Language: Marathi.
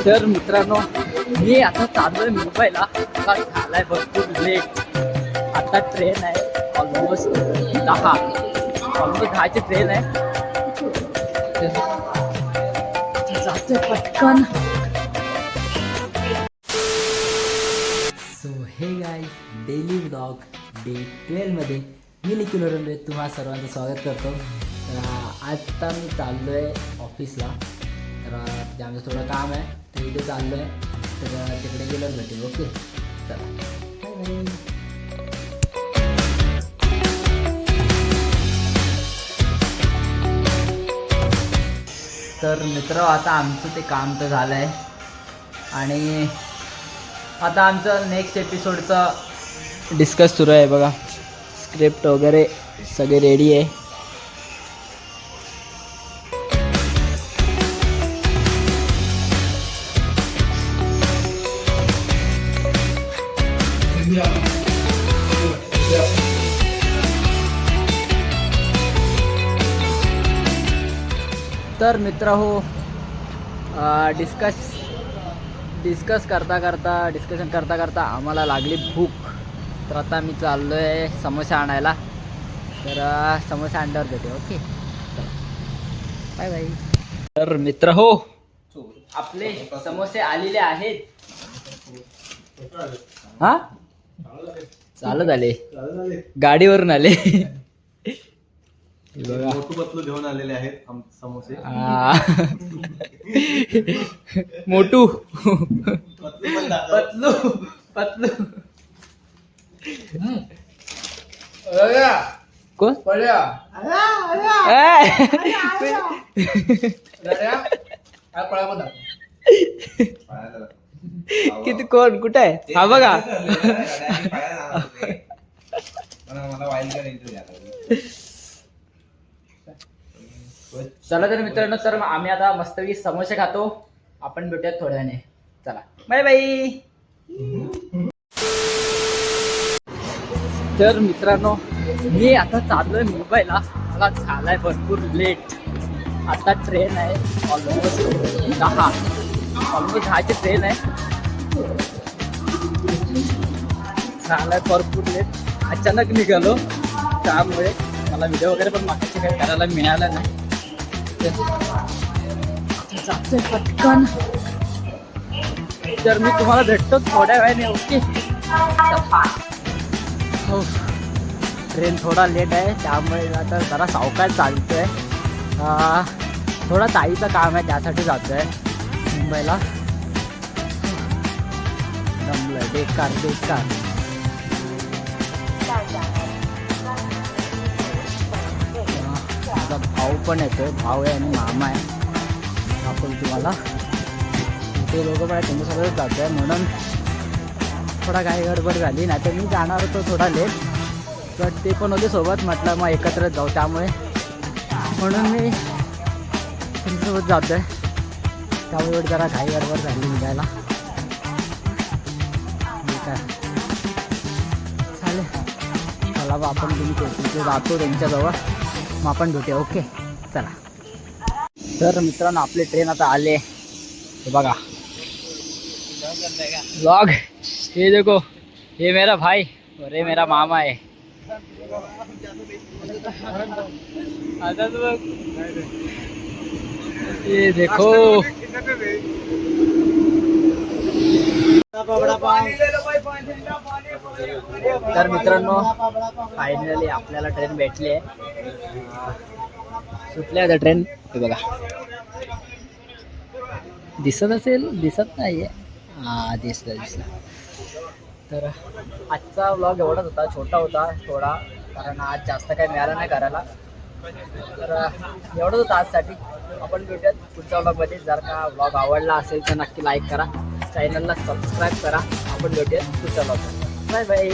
तर मित्रांनो, मी आता चाललोय मुंबईला. मला झालाय भरपूर लेट. आता ट्रेन आहे ऑलमोस्ट 10ची ट्रेन आहे. जाते पटकन. सो हे गाईज, डेली व्लॉग डे 12मध्ये मी निखिल वरंबे तुम्हा सर्वांचं स्वागत करतो. तर आता मी चाललो आहे ऑफिसला. तर आमचं थोडं काम आहे, तर इथे चाललो आहे. तर तिकडे गेलं भेटेल. ओके, चला बाय बाय. तर मित्र, आता आमचं ते काम तर झालं आहे आणि आता आमचं नेक्स्ट एपिसोडचं डिस्कस सुरू आहे. बघा, स्क्रिप्ट वगैरे सगळे रेडी आहे. तर मित्र हो, डिस्कशन करता करता आम्हाला लागली भूक. तर आता मी चाललो आहे समोसा आणायला. तर समोसा आणल्यावर देते. Okay, bye bye. तर मित्र हो, आपले समोसे आलेले आहेत. हा, चालत आले, गाडीवरून आले. मोठू पतलू घेऊन आलेले आहेत समोसे. मोठू पतलू कोण? किती कोण कुठे आहे? हा बघा. चला तर मित्रांनो, तर आम्ही आता मस्तपैकी समोसे खातो. आपण भेटूयात थोड्या वेळाने. चला बाय बाय. तर मित्रांनो, मी आता चाललोय मुंबईला. मला झालाय भरपूर लेट. आता ट्रेन आहे ऑलमोस्ट 10ची ट्रेन आहे. झालाय भरपूर लेट. अचानक निघालो, त्यामुळे मला व्हिडिओ वगैरे पण मागचे काही करायला मिळाला नाही. जाते पटकन. तर मी तुम्हाला भेटतो थोड्या वेळाने. ओके, हो. ट्रेन थोडा लेट आहे, त्यामुळे आता जरा सावकाश चालतोय. थोडा ताईचं काम आहे, त्यासाठी जातोय मुंबईला. दमलंय, बेकार. माझा भाऊ पण येतोय. भाऊ आहे आणि मामा आहे. आपण तुम्हाला ते लोक पण त्यांच्यासोबतच जातो आहे, म्हणून थोडा काही गडबड झाली. नाही तर मी जाणार होतो थोडा लेट, पण ते पण होते सोबत. म्हटलं मग एकत्रच जाऊ, त्यामुळे म्हणून मी त्यांच्यासोबत जातो आहे. त्यामुळे जरा घाई गडबड झाली निघायला. काय चालेल, चला बा, आपण तिथे जातो त्यांच्याजवळ. मग आपण भेटूया. ओके, चला. तर मित्रांनो, आपली ट्रेन आता आले. हे बघा व्लॉग. ये देखो, ये मेरा भाई और ये मेरा मामा है. ये देखो, तर मित्रांनो, फायनली आपल्याला ट्रेन भेटली आहे. सुटल्या आता ट्रेन. हे बघा, दिसत असेल, दिसत नाहीये. हा, दिसलं. तर आजचा व्लॉग एवढाच होता, छोटा होता थोडा, कारण आज जास्त काही मिळालं नाही करायला. तर एवढंच होतं आजसाठी. आपण भेटूयात पुढच्या व्लॉगमध्ये. जर का व्लॉग आवडला असेल तर नक्की लाईक करा, चॅनलला सबस्क्राईब करा. आपण भेटूयात पुढच्या व्लॉगमध्ये. Bye bye.